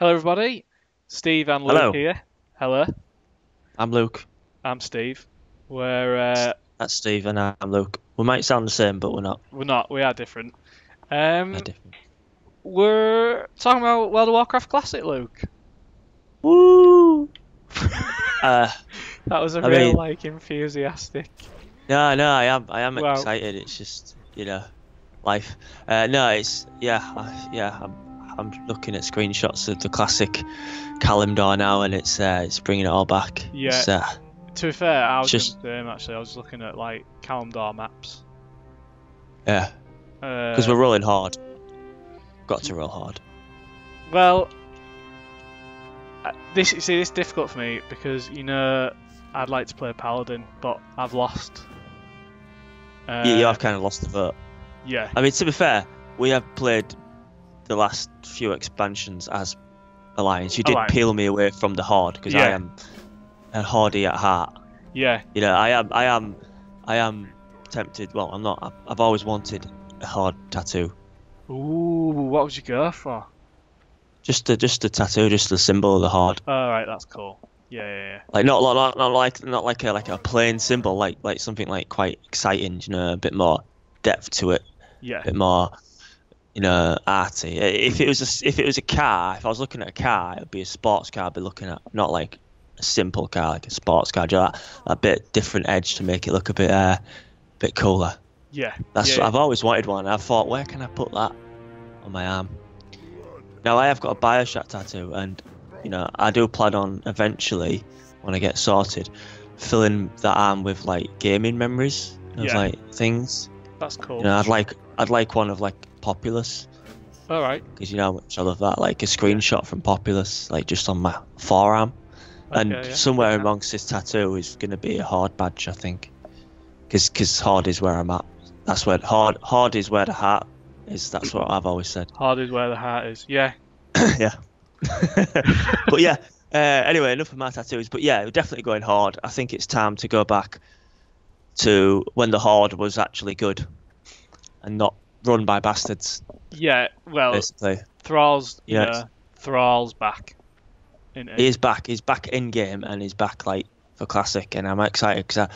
Hello, everybody. Steve and Luke Hello, here. Hello, I'm Luke. I'm Steve. We're That's Steve and I'm Luke. We might sound the same, but we're not. we're not. We are different. They're Um, different. we're talking about World of Warcraft Classic, Luke. Woo! Uh, That was a I real mean, enthusiastic. no, I am Wow. excited. It's just, life. No, it's yeah. I'm looking at screenshots of the classic calendar now, and it's bringing it all back. Yeah. To be fair, I It's was doing just the same actually. I was looking at like Kalimdor maps. yeah, because Uh, we're rolling hard. Got to roll hard. well, this is difficult for me because I'd like to play Paladin, but I've lost. You Uh, have kind of lost the vote. yeah. I mean, to be fair, we have played the last few expansions as Alliance. You did Alliance. peel me away from the Horde because I Yeah. am a Horde at heart. Yeah. I am tempted. Well, I'm not. I've always wanted a Horde tattoo. Ooh, what would you go for? Just a tattoo, just the symbol of the Horde. All right, that's cool. Yeah, yeah, Like not like a plain symbol. Like something like quite exciting. A bit more depth to it. yeah, A bit more. Arty. If it was a car, if I was looking at a car, it would be a sports car. I'd be looking at not like a simple car, like a sports car. That bit different edge to make it look a bit cooler. yeah, That's yeah, I've always wanted one. I thought, where can I put that on my arm? Now I have got a Bioshock tattoo, and I do plan on eventually, when I get sorted, filling that arm with like gaming memories of yeah. like things. That's cool. I'd like one of like Populous. All right. Because you know how much I love that, like a screenshot from Populous, like just on my forearm, and Okay. Yeah. somewhere amongst this tattoo is going to be a Horde badge, I think, because Horde is where I'm at. That's where Horde is where the heart is. That's what I've always said. Hard is where the heart is. Yeah. Yeah. But yeah. Anyway, enough of my tattoos. But yeah, we're definitely going Horde. I think it's time to go back to when the Horde was actually good and not run by bastards, Yeah. Well, basically. Thrall's, Yeah. Thrall's back. In it. He is back. He's back in game, and he's back like for classic. And I'm excited because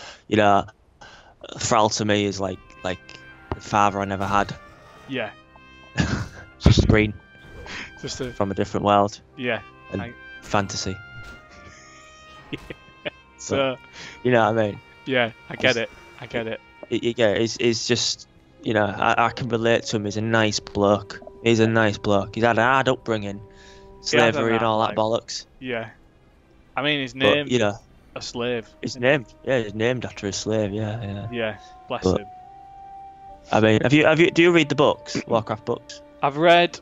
Thrall to me is like the father I never had. Yeah. Just green Just a. from a different world Yeah. and I- fantasy. So. You know what I mean? Yeah. I get it. I get it. Yeah, he's just I can relate to him. He's a nice bloke. He's a nice bloke. He's had a hard upbringing, slavery and all that bollocks. Yeah. I mean, his But name's a slave. he's named after a slave. Yeah. Yeah. Bless But- him. I mean, do you read the books, Warcraft books? I've read,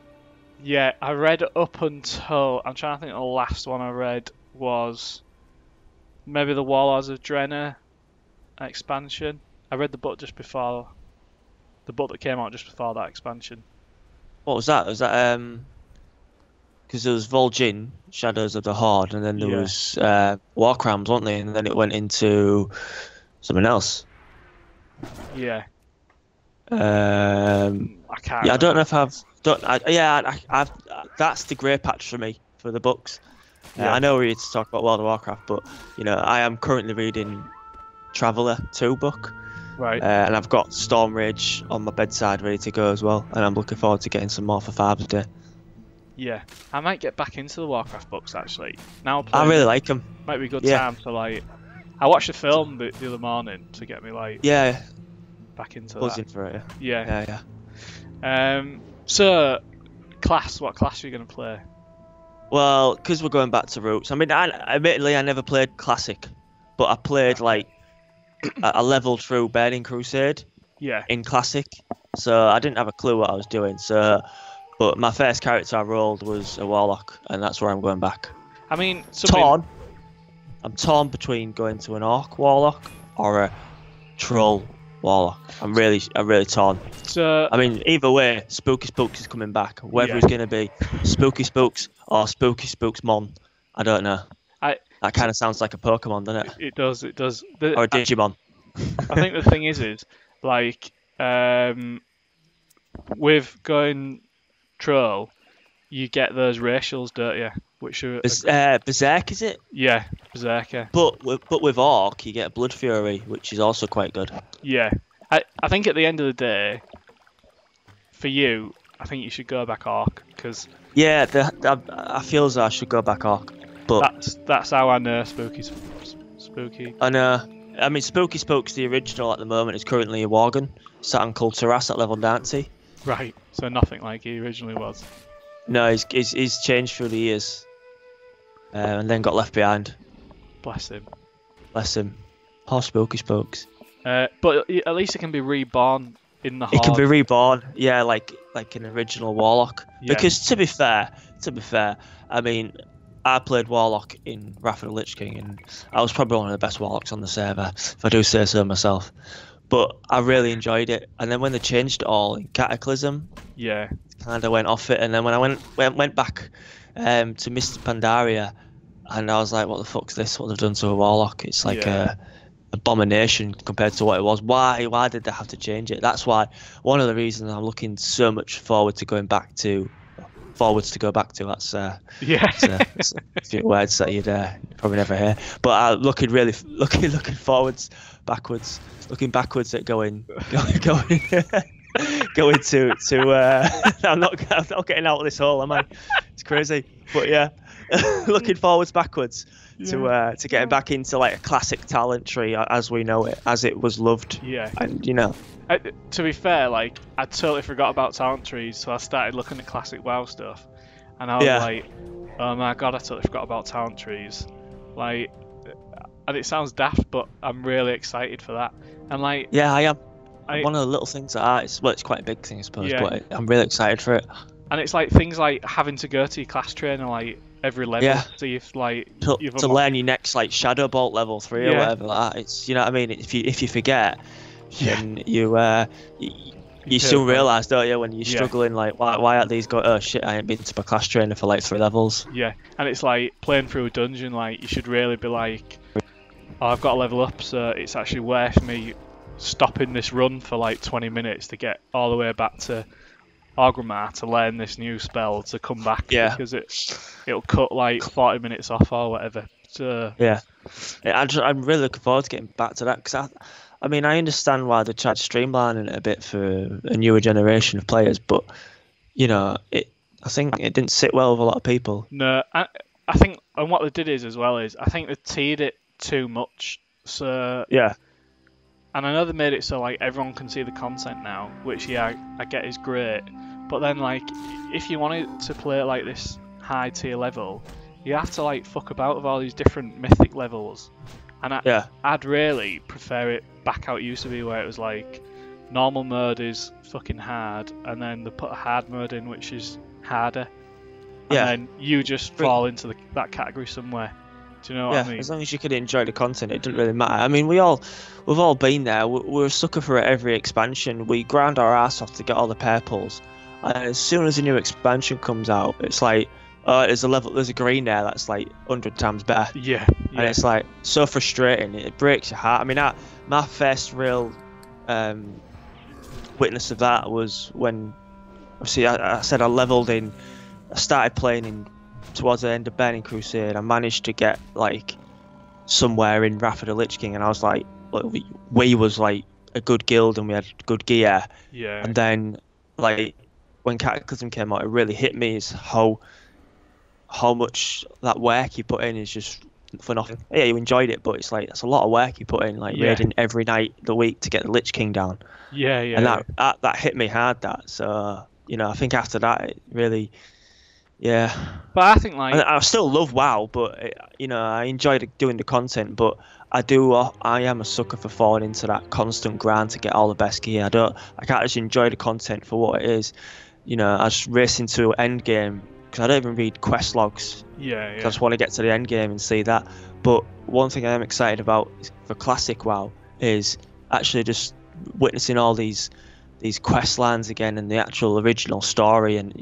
yeah, I read up until, I'm trying to think the last one I read was maybe the Warlords of Draenor expansion. I read the book that came out just before that expansion. What was that? Was that because there was Vol'jin, Shadows of the Horde, and then there Yeah. was War Crimes, wasn't they? And then it went into something else. Yeah, I can't Yeah, I don't remember. know if I've don't. I've that's the grey patch for me for the books. Yeah. I know we're here to talk about World of Warcraft, but I am currently reading Traveller 2 book, Right. and I've got Storm Rage on my bedside ready to go as well, and I'm looking forward to getting some more for Father's Day. Yeah, I might get back into the Warcraft books actually. Now I playing really like them. might be a good Yeah. time to like. I watched the film the other morning to get me like Yeah, back into buzzing for it. that. Yeah. Yeah. So what class are you gonna play? Well, because we're going back to roots. I mean, admittedly, I never played Classic, but I played like I leveled through Burning Crusade Yeah. in Classic, so I didn't have a clue what I was doing. But my first character I rolled was a Warlock, and that's where I'm going back. I mean, I'm torn between going to an Orc Warlock or a Troll Warlock. I'm really torn. So I mean, either way, Spooky Spooks is coming back. Whether Yeah. it's going to be Spooky Spooks or Spooky Spooks Mon, I don't know. That kind of sounds like a Pokemon, doesn't it? it does. Or a Digimon. I think the thing is like with going troll, you get those racials, don't you? Which are Berserk, is it? yeah, Berserker. But with Orc, you get Blood Fury, which is also quite good. Yeah, I think at the end of the day, for you, I think you should go back Orc because Yeah, I feel as though I should go back Orc, but that's how I know Spooky. I know. I mean, Spooky Spook's the original at the moment. Is currently a Worgen, sat on Kulturas at level 90. Right, so nothing like he originally was. No, he's changed through the years, and then got left behind. Bless him. Bless him. Poor Spooky Spooks. But at least it can be reborn in the horde. It can be reborn, yeah, like an original Warlock. Yeah. Because to be fair, I mean, I played Warlock in Wrath of the Lich King, and I was probably one of the best Warlocks on the server, if I do say so myself. But I really enjoyed it. And then when they changed it all in Cataclysm, Yeah. kind of went off it. And then when I went back to Mr. Pandaria, and I was like, what the fuck's this? What they've done to a Warlock? It's like a abomination compared to what it was. Why did they have to change it? That's why one of the reasons I'm looking so much forward to going back to. That's that's a few words that you'd probably never hear. But looking forwards, backwards, looking backwards at going going to. I'm not getting out of this hole, am I? It's crazy, but yeah, looking forwards, backwards. To getting back into like a classic talent tree as we know it, as it was loved. Yeah. And to be fair, like I totally forgot about talent trees, so I started looking at classic WoW stuff, and I was like, oh my god, I totally forgot about talent trees. Like, and it sounds daft, but I'm really excited for that. And like, yeah, I am. One of the little things that it's quite a big thing, I suppose, but I'm really excited for it. And it's like things like having to go to your class trainer like every level, so you've like to learn your next like Shadow Bolt level 3 or whatever like that. It's, you know what I mean. If you forget, then you soon realise, don't you, when you're struggling, like why aren't these going? Oh shit, I ain't been to my class trainer for like 3 levels. Yeah, and it's like playing through a dungeon. Like you should really be like, oh, I've got to level up, so it's actually worth me stopping this run for like 20 minutes to get all the way back to Orgrimmar to learn this new spell to come back, because it'll cut like 40 minutes off or whatever. So I'm really looking forward to getting back to that, because I mean, I understand why they tried streamlining it a bit for a newer generation of players, but I think it didn't sit well with a lot of people. No, I think, and what they did is I think they teed it too much. So and I know they made it so like everyone can see the content now, which I get is great. But then like if you wanted to play like this high tier level, you have to like fuck about with all these different mythic levels. And I'd really prefer it back how it used to be, where it was like normal mode is fucking hard, and then they put a hard mode in which is harder. And then you just fall into that category somewhere. Do you know what I mean? As long as you could enjoy the content, it doesn't really matter. I mean, we've all been there. We're a sucker for every expansion. We grind our ass off to get all the purples, and as soon as a new expansion comes out, it's like, there's a green there that's like 100 times better. Yeah. And it's like so frustrating. It breaks your heart. I mean, my first real witness of that was when, obviously, I said I started playing towards the end of Burning Crusade. I managed to get like somewhere in Wrath of the Lich King, and I was like, we was like a good guild and we had good gear. Yeah. And then like when Cataclysm came out, it really hit me is how much that work you put in is just for nothing. Yeah, you enjoyed it, but it's like that's a lot of work you put in, like raiding every night of the week to get the Lich King down. Yeah. And that hit me hard. That so I think after that it really. Yeah, but I think like I still love WoW, but I enjoyed doing the content. But I am a sucker for falling into that constant grind to get all the best gear. I can't just enjoy the content for what it is. I just race into end game because I don't even read quest logs. Yeah. I just want to get to the end game and see that. But one thing I am excited about for classic WoW is actually just witnessing all these quest lines again and the actual original story, and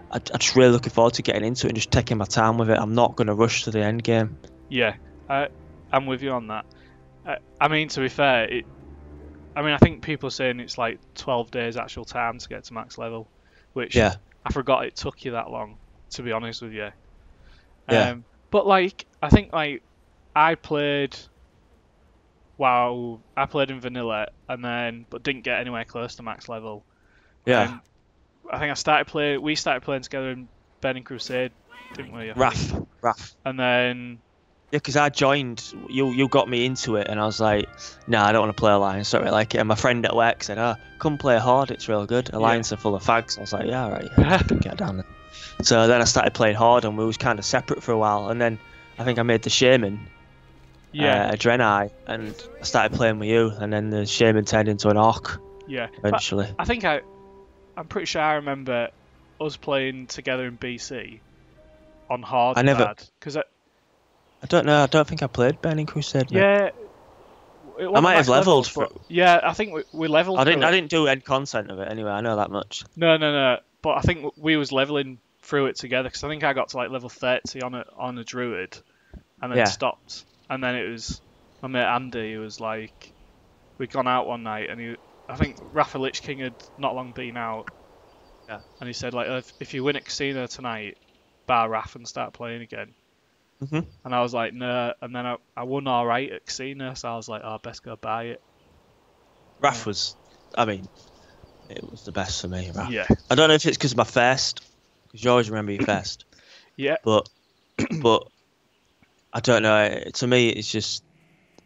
I'm just really looking forward to getting into it and just taking my time with it. I'm not going to rush to the end game. Yeah, I'm with you on that. I mean, to be fair, I think people are saying it's like 12 days actual time to get to max level, which I forgot it took you that long, to be honest with you. Yeah. But like, I think like I played. Wow, I played in vanilla but didn't get anywhere close to max level. Yeah. And I think we started playing together in Burning Crusade, didn't we? I think. Raph. And then Yeah, because I joined, you got me into it, and I was like, nah, I don't want to play Alliance, I don't really like it. And my friend at work said, oh, come play Horde, it's real good. Alliance are full of fags. I was like, yeah, alright, yeah, get down there. So then I started playing Horde, and we was kind of separate for a while, and then I think I made the Shaman, yeah, a Draenei, and I started playing with you, and then the Shaman turned into an Orc, yeah. eventually. But I think I'm pretty sure I remember us playing together in BC on Horde. I never. Because I don't know, I don't think I played Burning Crusade, mate. yeah, I might have leveled. Yeah, I think we leveled. I didn't do end content of it anyway. I know that much. No. But I think we was leveling through it together because I think I got to like level 30 on a druid, and then stopped. And then it was my mate Andy who was like, we'd gone out one night, and I think Rafa Lich King had not long been out. Yeah. And he said like, if you win at Casino tonight, bar Raf and start playing again. Mm-hmm. And I was like, no. And then I won alright at Casino, so I was like, oh, best go buy it. Raph was, I mean, it was the best for me, Raph. Yeah. I don't know if it's because of my first, because you always remember your first. Yeah. But I don't know. To me, it's just,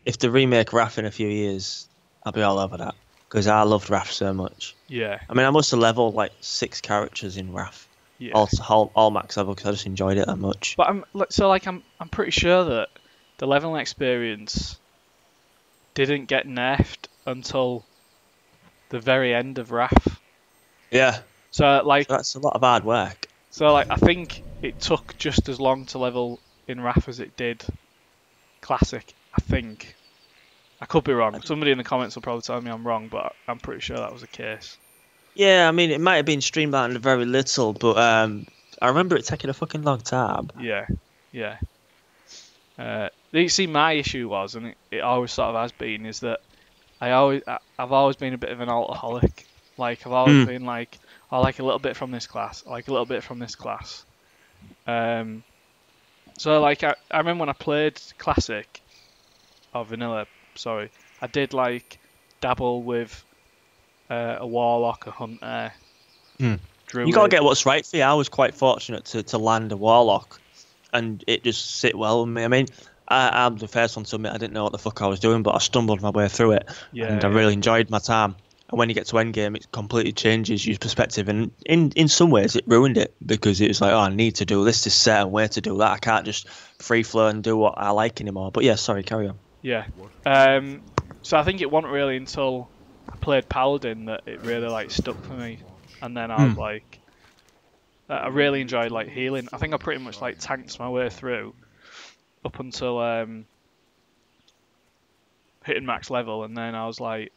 if they remake Raph in a few years, I'll be all over that. Because I loved Raph so much. Yeah. I mean, I must have leveled like 6 characters in Raph. Yeah. All max level because I just enjoyed it that much. But I'm pretty sure that the leveling experience didn't get nerfed until the very end of Wrath. Yeah. So like that's a lot of hard work. So like I think it took just as long to level in Wrath as it did Classic. I think. I could be wrong. Somebody in the comments will probably tell me I'm wrong, but I'm pretty sure that was the case. Yeah, I mean, it might have been streamlined very little, but I remember it taking a fucking long time. Yeah. You see, my issue was, and it always sort of has been, is that I've always been a bit of an altaholic. Like, I've always been like, I like a little bit from this class, I like a little bit from this class. So, like, I remember when I played Classic, or Vanilla, sorry, I did, like, dabble with a Warlock, a Hunter, Druid. You gotta get what's right for you. I was quite fortunate to land a Warlock, and it just sit well with me. I mean, I'm the first one to admit I didn't know what the fuck I was doing, but I stumbled my way through it, and I really enjoyed my time. And when you get to endgame, it completely changes your perspective, and in some ways it ruined it, because it was like, oh, I need to do this certain way to do that. I can't just free flow and do what I like anymore. But yeah, sorry, carry on. Yeah. So I think it wasn't really until I played Paladin that it really like stuck for me, and then I was like, I really enjoyed like healing. I think I pretty much like tanked my way through up until hitting max level, and then I was like,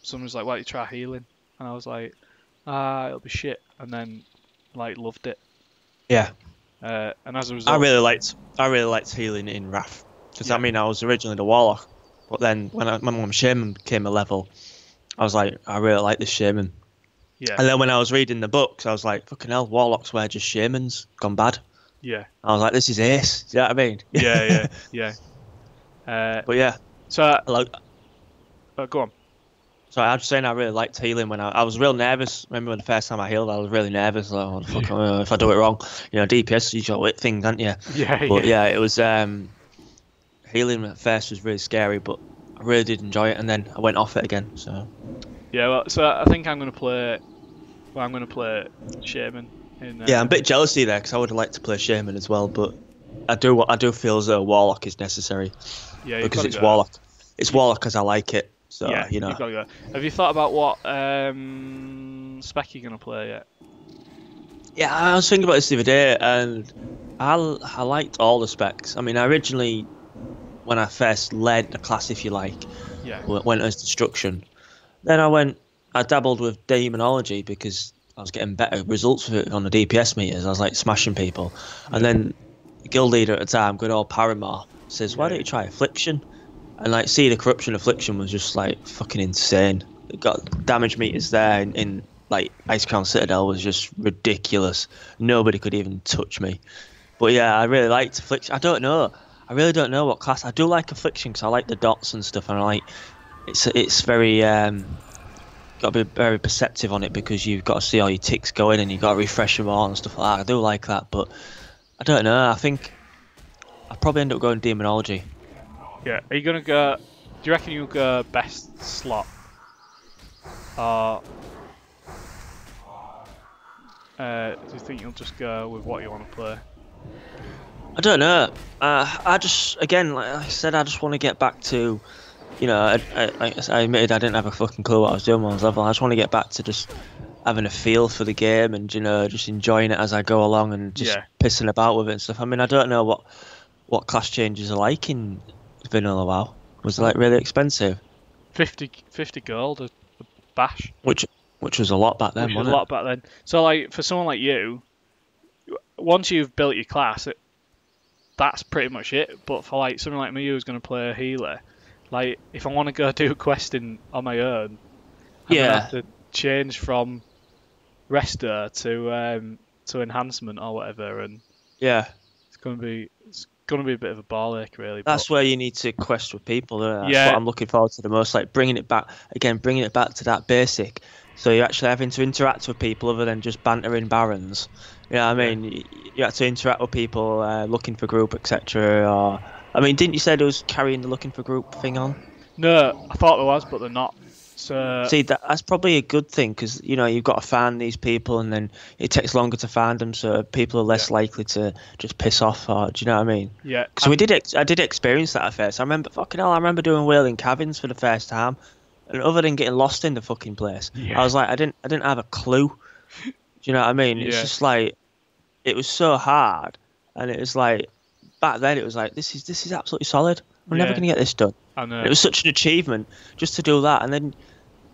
someone was like, why don't you try healing? And I was like, it'll be shit, and then like loved it. Yeah. And as a result, I really liked healing in Wrath, because I mean, I was originally the Warlock, but then when my Shaman became a level, I was like, I really like this Shaman. Yeah. And then when I was reading the books, I was like, fucking hell, Warlocks were just Shamans gone bad. Yeah. I was like, this is ace. Do you know what I mean? Yeah. But yeah. So go on. So I was just saying, I really liked healing when I was real nervous. Remember when the first time I healed, I was really nervous. Like, oh, fuck, if I do it wrong, DPS is your thing, aren't you? Yeah. But yeah, it was healing at first was really scary, but I really did enjoy it, and then I went off it again. So yeah, well, so I think I'm gonna play Shaman. Yeah, I'm a bit jealous of you there, because I would have liked to play Shaman as well, but I do feel as though Warlock is necessary. Yeah, because it's Warlock. It's Warlock because I like it. So yeah, you've got to go. Have you thought about what spec you're gonna play yet? Yeah, I was thinking about this the other day, and I liked all the specs. I mean, originally, when I first led the class, if you like, went as Destruction. Then I dabbled with Demonology because I was getting better results with it on the DPS meters. I was like smashing people. And then the guild leader at the time, good old Paramore, says, why don't you try Affliction? And like, see, the Corruption Affliction was just like fucking insane. It got damage meters there in like Icecrown Citadel was just ridiculous. Nobody could even touch me. But yeah, I really liked Affliction. I don't know. I really don't know what class. I do like Affliction because I like the dots and stuff, and I like it's very got to be very perceptive on it because you've got to see all your ticks going and you've got to refresh them all and stuff like that. I do like that, but I don't know. I think I'll probably end up going Demonology. Yeah, are you gonna go? Do you reckon you'll go best slot? Or do you think you'll just go with what you want to play? I don't know. I just, again, like I said, I just want to get back to, you know, I admitted I didn't have a fucking clue what I was doing when I was level. I just want to get back to just having a feel for the game and, you know, just enjoying it as I go along and just pissing about with it and stuff. I mean, I don't know what class changes are like in Vanilla WoW. Was it like really expensive? 50 gold a bash. Which was a lot back then, wasn't it? A lot back then. So like for someone like you, once you've built your class, that's pretty much it. But for like someone like me who's going to play a healer, like if I want to go do questing on my own, I'm gonna have to change from Rester to enhancement or whatever, and it's gonna be a bit of a ball ache, really. That's where you need to quest with people. That's what I'm looking forward to the most. Like bringing it back to that basic. So you're actually having to interact with people other than just bantering barons. You know what I mean? You have to interact with people looking for group, etc. Or I mean, didn't you say there was carrying the looking for group thing on? No, I thought there was, but they're not. So see, that's probably a good thing because you know you've got to find these people, and then it takes longer to find them, so people are less likely to just piss off. Or do you know what I mean? Yeah. So I did experience that at first. I remember doing Wailing Caverns for the first time, and other than getting lost in the fucking place, I was like, I didn't have a clue. Do you know what I mean? It's just like it was so hard, and it was like back then it was like this is absolutely solid. We're never gonna get this done. I know. It was such an achievement just to do that, and then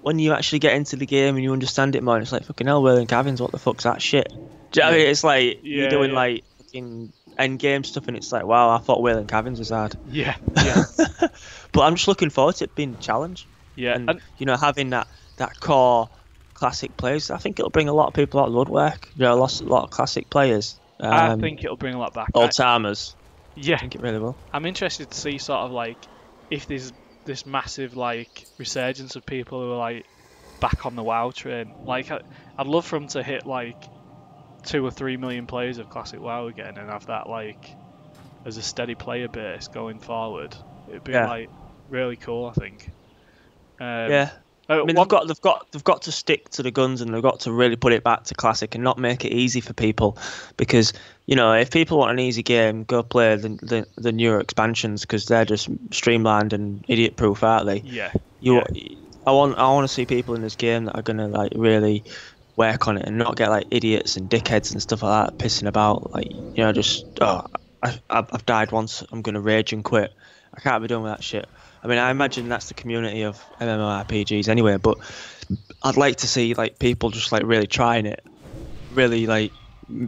when you actually get into the game and you understand it more, it's like fucking hell, Wailing Caverns, what the fuck's that shit? Do you know what I mean? It's like you're doing like fucking end game stuff, and it's like, wow, I thought Wailing Caverns was hard. Yeah. But I'm just looking forward to it being a challenge. Yeah. And you know, having that core classic players, I think it'll bring a lot of people out of the woodwork. You know, a lot of classic players. I think it'll bring a lot back. Old timers. Yeah. I think it really will. I'm interested to see sort of like if there's this massive like resurgence of people who are like back on the WoW train. Like I'd love for them to hit like 2 or 3 million players of classic WoW again and have that like as a steady player base going forward. It'd be like really cool, I think. I mean, they've got to stick to the guns, and they've got to really put it back to classic and not make it easy for people, because you know if people want an easy game, go play the newer expansions because they're just streamlined and idiot proof, aren't they? Yeah. I want to see people in this game that are gonna like really work on it and not get like idiots and dickheads and stuff like that pissing about, like, you know, just I've died once, I'm gonna rage and quit. I can't be doing that shit. I mean, I imagine that's the community of MMORPGs anyway, but I'd like to see like people just like really trying it, really like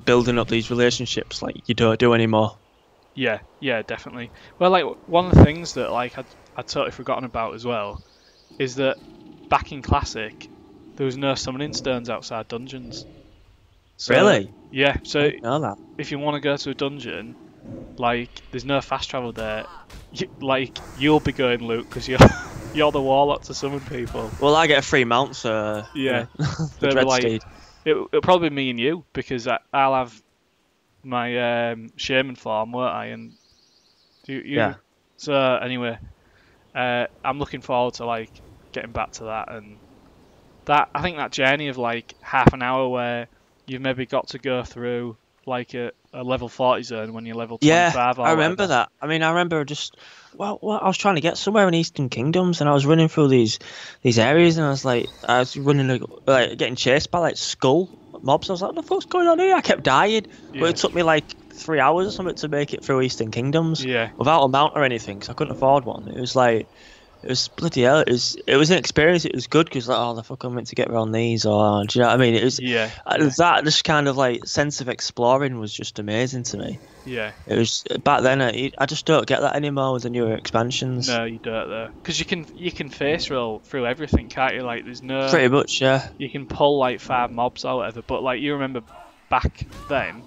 building up these relationships like you don't do anymore. Yeah, definitely. Well, like one of the things that like I'd totally forgotten about as well is that back in Classic there was no summoning stones outside dungeons. So, really? Yeah. So I didn't know that. If you want to go to a dungeon, like there's no fast travel there. You'll be going, Luke, because you're the warlock to summon people. Well, I get a free mount, so yeah. The Dread like, Steed. It'll probably be me and you, because I'll have my shaman form, won't I? And you. Yeah. So anyway, I'm looking forward to like getting back to that, and that I think that journey of like half an hour where you've maybe got to go through like a level 40 zone when you're level 25 or I remember whatever. that. I mean, I remember just I was trying to get somewhere in Eastern Kingdoms, and I was running through these areas, and I was running like getting chased by like skull mobs. I was like, what the fuck's going on here? I kept dying, but it took me like 3 hours or something to make it through Eastern Kingdoms without a mount or anything, because I couldn't afford one. It was like it was bloody hell. It was an experience. It was good because like, oh, the fuck, I'm meant to get around these, or do you know what I mean? It was Yeah. that this kind of like sense of exploring was just amazing to me. Yeah. It was back then. I just don't get that anymore with the newer expansions. No, you don't though, because you can face roll through everything, can't you? Like there's no. Pretty much, yeah. You can pull like 5 mobs or whatever, but like you remember back then,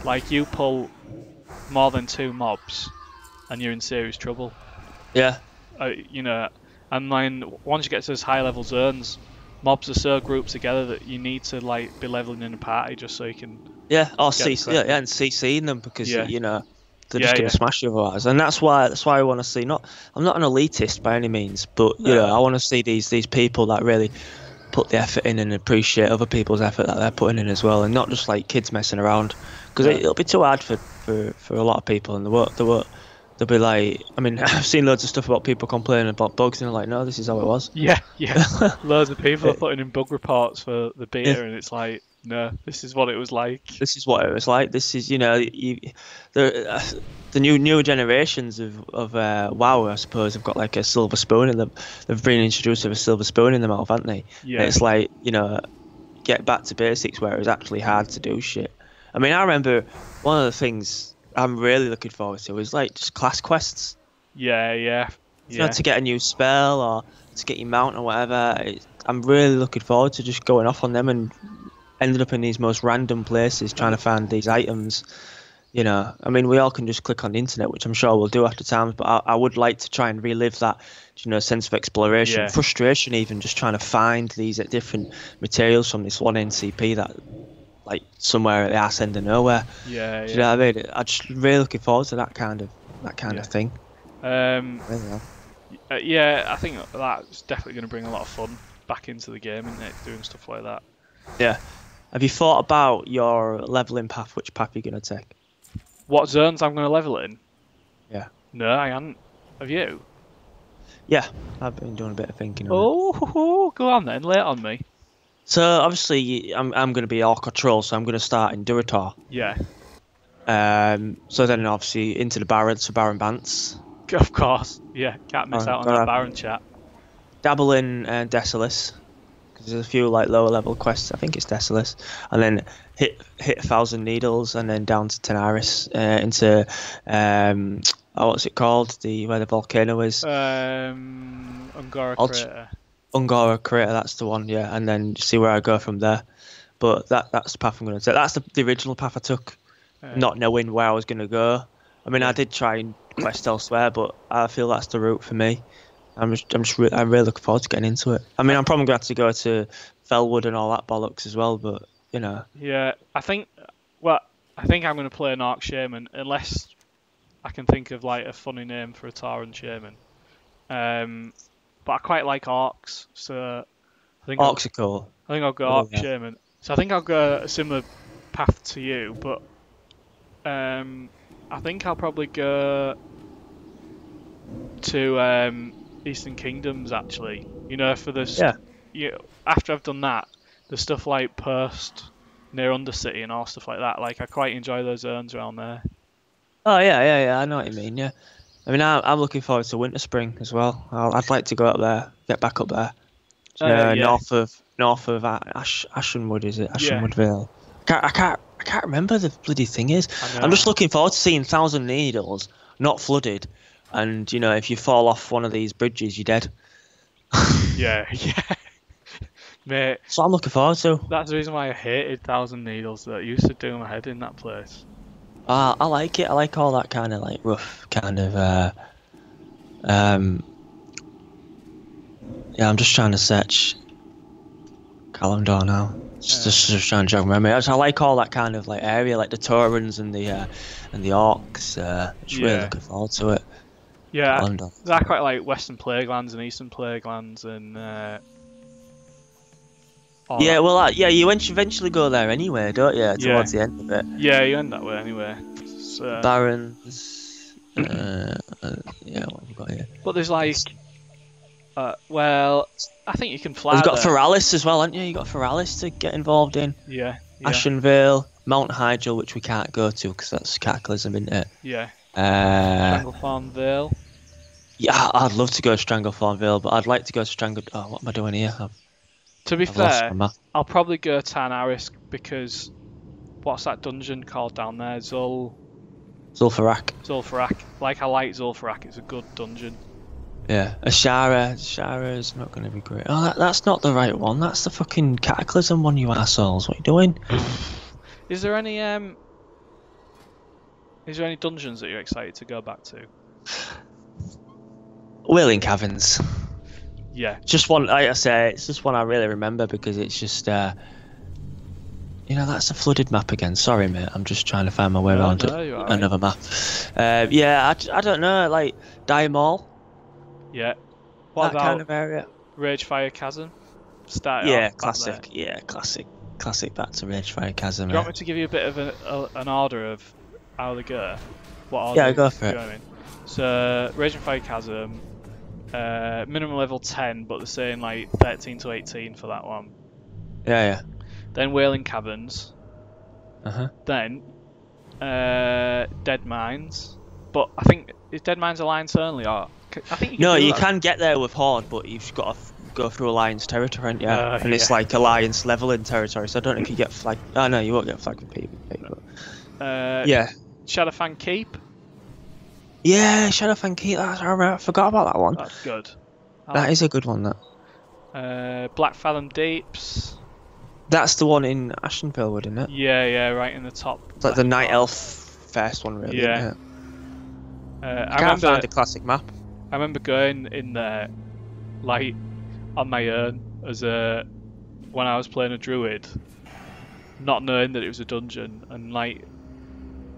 like you pull more than 2 mobs, and you're in serious trouble. Yeah. You know, and then once you get to those high level zones, mobs are so grouped together that you need to like be leveling in a party just so you can. Yeah, or get CC, the and CCing them because Yeah. you know they're Yeah, just gonna yeah. smash you otherwise, and that's why I want to see. I'm not an elitist by any means, but you No. know I want to see these people that really put the effort in and appreciate other people's effort that they're putting in as well, and not just like kids messing around, because No. it'll be too hard for a lot of people, and they'll be like, I mean, I've seen loads of stuff about people complaining about bugs, and they're like, no, this is how it was. Yeah, loads of people are putting in bug reports for the beta, and it's like, no, this is what it was like. This is what it was like. This is, you know, the newer generations of WoW, I suppose, have got like a silver spoon in them. They've been introduced with a silver spoon in their mouth, haven't they? Yeah. And it's like, you know, get back to basics where it was actually hard to do shit. I mean, I remember one of the things I'm really looking forward to is like just class quests. Yeah. You know, to get a new spell or to get your mount or whatever. I'm really looking forward to just going off on them and ended up in these most random places trying to find these items. You know, I mean, we all can just click on the internet, which I'm sure we'll do after times, but I would like to try and relive that, you know, sense of exploration, frustration, even just trying to find these different materials from this one NCP that, like, somewhere at the arse end of nowhere. Yeah. Do you know what I mean? I'm just really looking forward to that kind of thing. Yeah, I think that's definitely going to bring a lot of fun back into the game, isn't it? Doing stuff like that. Yeah. Have you thought about your leveling path? Which path you're going to take? What zones I'm going to level in? Yeah. No, I haven't. Have you? Yeah, I've been doing a bit of thinking on it. Oh, go on then, lay it on me. So obviously I'm going to be Orc or Troll, so I'm going to start in Durator. Yeah. So then obviously into the Barons for Baron Bants. Of course. Yeah, can't miss out on that Baron chat. Dabble in Desolace, because there's a few like lower level quests. I think it's Desolace, and then hit 1,000 needles, and then down to Tenaris into what's it called? Where the volcano is. Ungora Crater. Ungora Crater, that's the one. Yeah, and then see where I go from there. But that's the path I'm going to take. That's the original path I took, not knowing where I was going to go. I mean, I did try and quest elsewhere, but I feel that's the route for me. I'm really looking forward to getting into it. I mean, I'm probably going to have to go to Felwood and all that bollocks as well, but you know. Yeah, I think I'm going to play an Orc Shaman unless I can think of like a funny name for a Tauren Shaman. But I quite like Orcs, so I think Orcs are cool. I think I'll go Orc Shaman. So I think I'll go a similar path to you, but I think I'll probably go to Eastern Kingdoms actually. You know, for this. Yeah. After I've done that, the stuff like Perst near Undercity and all stuff like that. Like I quite enjoy those zones around there. Oh yeah. I know what you mean. Yeah. I mean, I'm looking forward to Winter Spring as well. I'd like to go up there, get back up there. North of Ashenwood, is it? Ashenwood Vale. I can't remember the bloody thing is. I'm just looking forward to seeing 1,000 Needles not flooded, and you know, if you fall off one of these bridges, you're dead. Yeah. Mate. So I'm looking forward to. That's the reason why I hated 1,000 Needles. That used to do my head in that place. I like it. I like all that kind of like rough kind of. Yeah, I'm just trying to search Kalimdor now. Just trying to jog my memory. I like all that kind of like area, like the Taurens and the Orcs. Just really looking forward to it. Yeah, I quite like Western Plaguelands and Eastern Plaguelands and. You eventually go there anyway, don't you? Towards the end of it. Yeah, you end that way anyway. So, Barons. What have we got here? But there's like, I think you can fly. You've got there. Feralis as well, haven't you? You got Feralis to get involved in. Yeah. Ashenvale, Mount Hygel, which we can't go to because that's Cataclysm, isn't it? Yeah. Stranglethorn Vale. Yeah, I'd love to go to Stranglethornville, but I'd like to go to Strangle. Oh, what am I doing here? To be I've lost fair, my map. I'll probably go Tarnarisk because what's that dungeon called down there? Zul'Farrak. Zul'Farrak. Like I like Zul'Farrak. It's a good dungeon. Yeah, Ashara. Ashara is not going to be great. Oh, that's not the right one. That's the fucking Cataclysm one, you assholes. What are you doing? Is there any dungeons that you're excited to go back to? Wailing Caverns. Yeah. Just one, like I say, it's just one I really remember because it's just, you know, that's a flooded map again. Sorry, mate. I'm just trying to find my way around another map. Yeah, I don't know, like Dire Mall. Yeah. What that about kind of area? Ragefire Chasm? Start it Yeah, off classic. back Yeah, classic. Back to Ragefire Chasm. there. Do you want me to give you a bit of an order of how they go? What order? Yeah, go for it. You know what I mean? So Raging Fire Chasm, minimum level 10, but they're saying like 13 to 18 for that one. Yeah. Then Wailing Caverns. Then Dead Mines. But I think is Dead Mines Alliance only, or I think you can get there with Horde, but you've got to go through Alliance territory, and it's like Alliance leveling territory. So I don't know if you get flagged. Oh no, you won't get flagged with PvP. But... yeah. Shadowfang Keep. Yeah, Shadowfang Keep. I forgot about that one. That's good. That is a good one. That. Black Fathom Deeps. That's the one in Ashenfellwood, isn't it? Yeah, right in the top. It's like the Night Elf first one, really. Yeah. I can't find the classic map. I remember going in there, like, on my own when I was playing a druid, not knowing that it was a dungeon, and like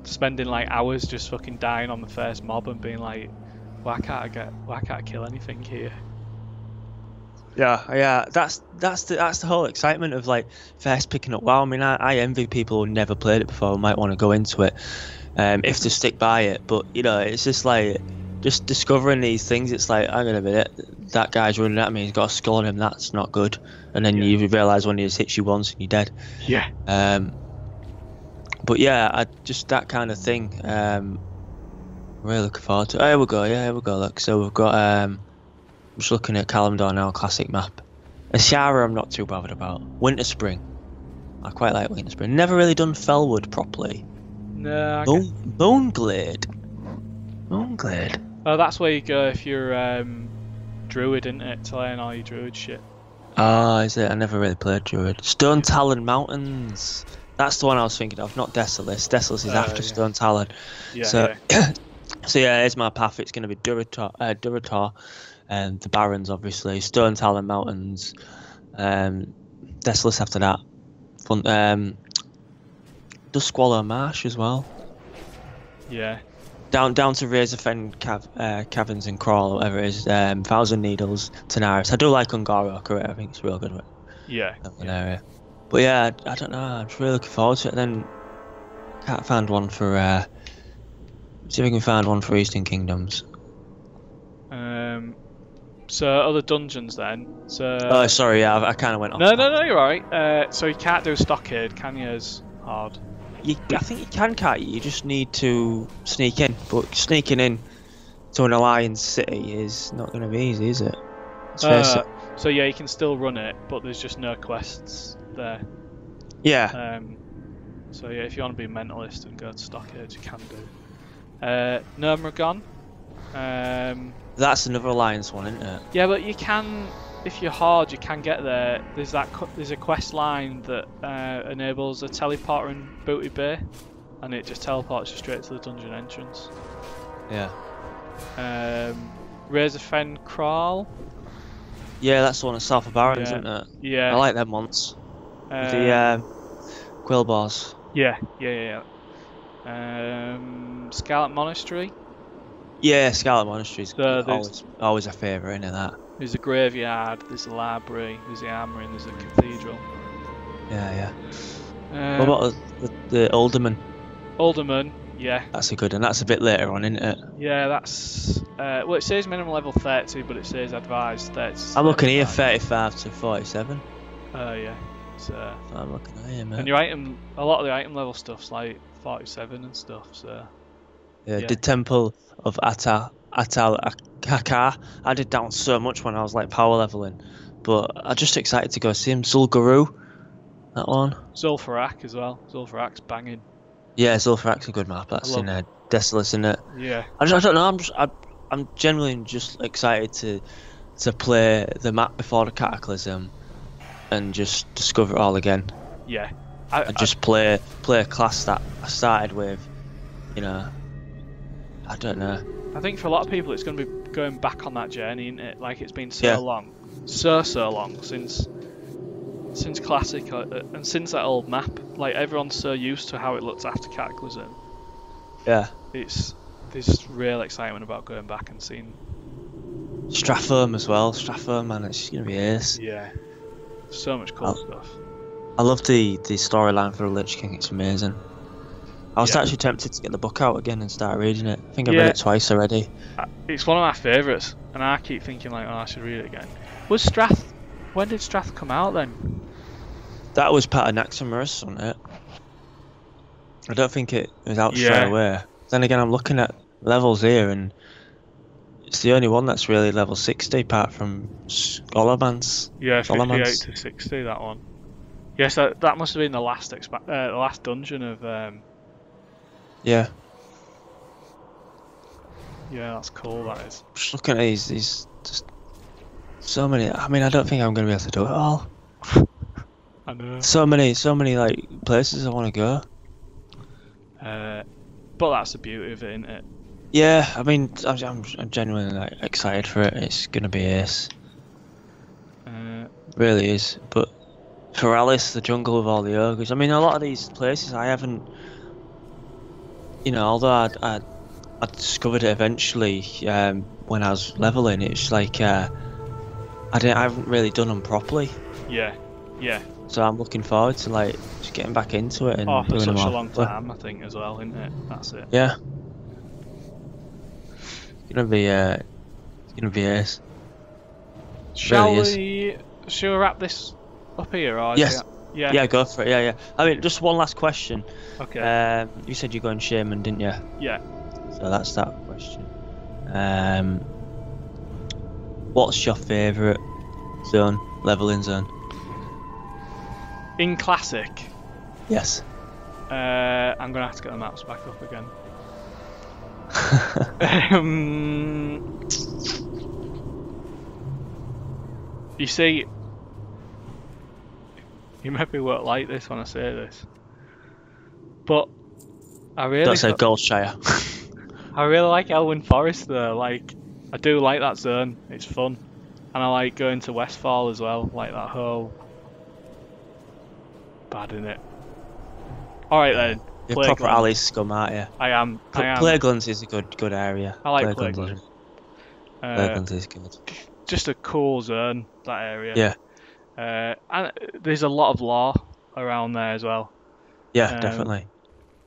spending like hours just fucking dying on the first mob and being like, why can't I kill anything here? Yeah, that's the whole excitement of like first picking up WoW. I mean, I envy people who never played it before, might want to go into it, if they stick by it. But you know, it's just like just discovering these things. It's like, I'm gonna admit it, that guy's running at me, he's got a skull on him, that's not good. And then you realise when he just hits you once and you're dead. Yeah. But yeah, just that kind of thing. Really looking forward to. Oh, here we go. Look, so we've got I'm just looking at Kalimdor now, classic map. Ashara I'm not too bothered about. Winter Spring, I quite like Winter Spring. Never really done Fellwood properly. No. Moonglade. Oh, that's where you go if you're druid, isn't it? To learn all your druid shit. Ah, is it? I never really played druid. Stone Talon Mountains. That's the one I was thinking of, not Desolace. Desolace is after Stone Talon. Yeah. So here's my path. It's going to be Duratar, and the Barrens, obviously. Stone Talon Mountains. Desolace after that. Duskwallow Marsh as well. Yeah. Down to Razorfen Caverns and Crawl, or whatever it is. Thousand Needles, Tanaris. I do like Ungaro, correct? I think it's real good. Yeah. Area. But yeah, I don't know. I'm just really looking forward to it. Then can't find one for. See if we can find one for Eastern Kingdoms. So other dungeons then. So. Oh, sorry. Yeah, I kind of went off. No, you're alright. So you can't do Stockade, can you? As hard. I think you can't you? You just need to sneak in. But sneaking in to an Alliance city is not going to be easy, is it? So yeah, you can still run it, but there's just no quests there. Yeah. So yeah, if you want to be a mentalist and go to Stockade, you can do. Nurmagon. That's another Alliance one, isn't it? Yeah, but you can, if you're hard, you can get there. There's a quest line that enables a teleporter in Booty Bay, and it just teleports you straight to the dungeon entrance. Yeah. Razorfen Crawl. Yeah, that's the one at South of Barrens, isn't it? Yeah. I like them ones. The Quill Bars. Yeah. Scarlet Monastery. Yeah, Scarlet Monastery's So always a favourite, isn't it? That. There's a graveyard, there's a library, there's the armoury, and there's a cathedral. Yeah. What about the Alderman? Alderman, yeah. That's a good one. That's a bit later on, isn't it? Yeah, that's... well, it says minimum level 30, but it says advised 30. I'm looking here, 35 to 47. Yeah. So, I'm looking at here, man. And a lot of the item level stuff's like 47 and stuff, so... Yeah. The Temple of Atalakaka. I did that one so much when I was like power leveling, but I'm just excited to go see him. Zul'Guru, that one. Zul'Farrak as well. Zul'Farrak's banging. Yeah, Zul'Farrak's a good map. I That's in love. Desolate, isn't it? Yeah. I don't know. I'm genuinely just excited to play the map before the Cataclysm and just discover it all again. Yeah. And just play a class that I started with. You know, I don't know. I think for a lot of people, it's going to be going back on that journey, isn't it? Like it's been so Yeah. long, so long since Classic and since that old map. Like everyone's so used to how it looked after Cataclysm. Yeah. There's real excitement about going back and seeing Stratham as well. Stratham, man, it's gonna be ace. Yeah, so much cool stuff. I love the storyline for the Lich King. It's amazing. I was actually tempted to get the book out again and start reading it. I think I read it twice already. It's one of my favourites, and I keep thinking like, oh, I should read it again. When did Strath come out then? That was part of Naxxramas, wasn't it? I don't think it was out straight away. Then again, I'm looking at levels here, and it's the only one that's really level 60, apart from Scholarman's. Yeah, 58 to 60, that one. Yes, that must have been the last dungeon of. Yeah. Yeah, that's cool. That is. Just looking at these just so many. I mean, I don't think I'm gonna be able to do it all. I know. So many like places I want to go. But that's the beauty of it, isn't it? Yeah, I mean, I'm genuinely like excited for it. It's gonna be ace. Really is. But for Alice, the jungle of all the ogres. I mean, a lot of these places I haven't. You know, although I discovered it eventually when I was leveling, it's like I haven't really done them properly. Yeah. So I'm looking forward to like just getting back into it and for doing such them a all. long time, I think as well, isn't it? That's it. Yeah. It's gonna be ace. Shall we wrap this up here? Or yes. Yeah. Yeah, go for it. Yeah. I mean, just one last question. Okay. You said you're going Shaman, didn't you? Yeah. So that's that question. What's your favourite zone, leveling zone? In Classic. Yes. I'm gonna have to get the maps back up again. You see, you maybe won't like this when I say this, but I really Don't say Goldshire. I really like Elwyn Forest though. Like, I do like that zone. It's fun, and I like going to Westfall as well. Like that whole bad in it. All right then. You're proper alley scum, aren't you? I am. Plaguelands is a good area. I like Plaguelands. Plaguelands is good. Just a cool zone, that area. Yeah. And there's a lot of lore around there as well. Yeah, definitely.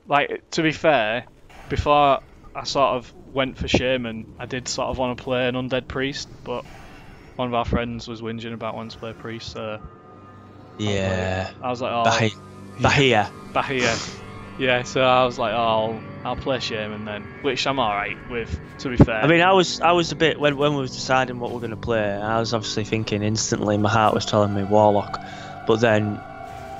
Like, to be fair, before I sort of went for Shaman, I did sort of want to play an undead priest, but one of our friends was whinging about wanting to play priest, so yeah. I was like, oh, Bahia. Yeah, so I was like, oh, I'll play Shaman then, which I'm alright with, to be fair. I mean, I was a bit, when we was deciding what we're going to play, I was obviously thinking instantly, my heart was telling me Warlock, but then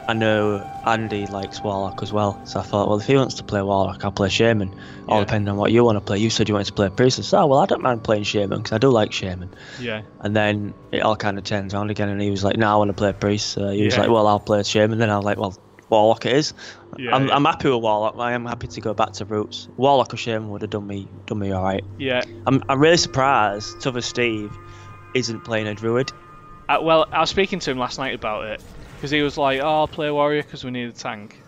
I know Andy likes Warlock as well, so I thought, well, if he wants to play Warlock, I'll play Shaman, all depending on what you want to play. You said you wanted to play Priest, I said, oh, well, I don't mind playing Shaman, because I do like Shaman. Yeah. And then it all kind of turned around again, and he was like, no, I want to play Priest, so he was like, well, I'll play Shaman, then I was like, well, Warlock it is. I'm happy with Warlock. I am happy to go back to roots. Warlock or Shaman would have done me alright. Yeah. I'm really surprised T'other Steve isn't playing a druid. Well, I was speaking to him last night about it because he was like, "Oh, I'll play warrior because we need a tank,"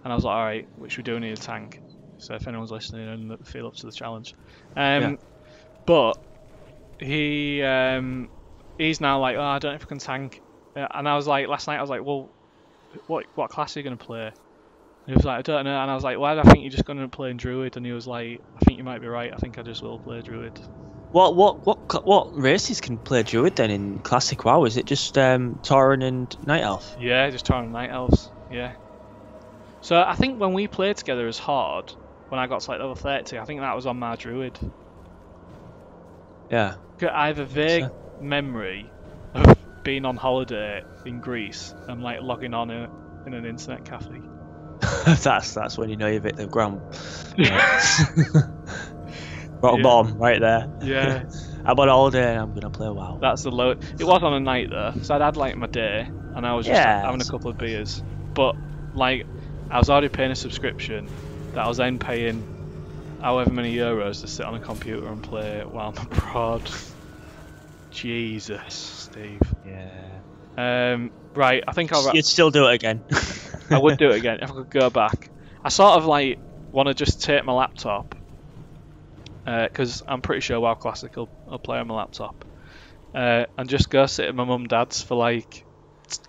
and I was like, "All right, which we do need a tank." So if anyone's listening and feel up to the challenge, but he's now like, "Oh, I don't know if I can tank," and I was like, last night I was like, "Well, what class are you gonna play?" And he was like, I don't know, and I was like, why do I think you're just going to play in Druid? And he was like, I think you might be right, I think I just will play Druid. What races can play Druid then in Classic WoW? Is it just Tauren and Night Elf? Yeah, just Tauren and Night Elves, yeah. So I think when we played together as Horde, when I got to like level 30, I think that was on my Druid. Yeah. I have a vague So- memory of being on holiday in Greece and like logging on in an internet cafe. that's when you know you've hit the ground. Yeah. Rock Yeah. bottom right there. Yeah. I'm on holiday and I'm gonna play WoW. That's the low. It was on a night though, so I'd had like my day and I was just Yeah. having a couple of beers. But like, I was already paying a subscription that I was then paying however many euros to sit on a computer and play while I'm abroad. Jesus, Steve. Yeah. Right, I think I'll. You'd still do it again. I would do it again if I could go back. I sort of like want to just take my laptop because I'm pretty sure WoW Classic I'll play on my laptop and just go sit at my mum and dad's for like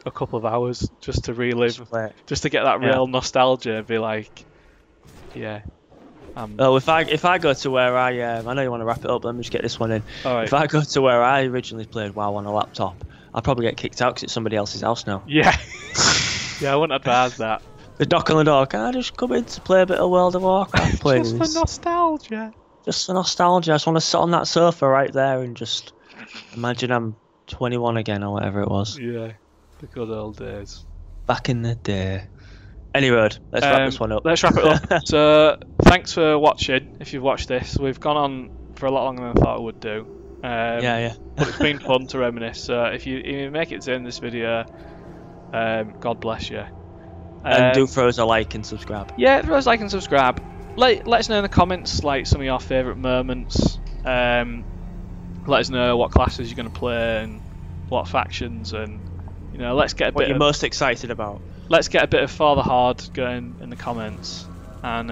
a couple of hours just to relive, just to get that real nostalgia and be like, yeah. Oh, if I go to where I know you want to wrap it up. Let me just get this one in. All right. If I go to where I originally played WoW on a laptop, I'll probably get kicked out because it's somebody else's house now. Yeah. Yeah, I wouldn't advise that. They knock on the door. Can I just come in to play a bit of World of Warcraft, please? Just for nostalgia. Just for nostalgia. I just want to sit on that sofa right there and just imagine I'm 21 again or whatever it was. Yeah, the good old days. Back in the day. Anyway, let's wrap this one up. Let's wrap it up. So, thanks for watching. If you've watched this, we've gone on for a lot longer than I thought I would do. Yeah. But it's been fun to reminisce. So, if you make it to the end of this video, God bless you. And do throw us a like and subscribe. Yeah, throw us a like and subscribe. Let us know in the comments like some of your favourite moments. Let us know what classes you're going to play and what factions, and let's get a what bit. You're of, most excited about. Let's get a bit of For the Horde going in the comments, and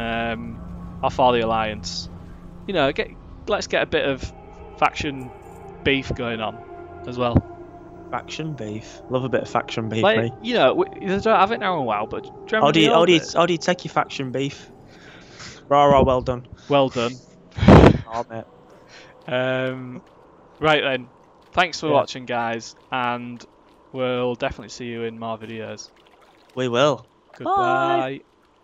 or For the Alliance. Let's get a bit of faction beef going on as well. Faction beef. Love a bit of faction beef, Like, mate. they don't have it now in a while, but do you remember How do the old you days? take your faction beef? Rah, well done. Well done. Oh, mate. Right then, thanks for watching, guys, and we'll definitely see you in more videos. We will. Goodbye. Bye.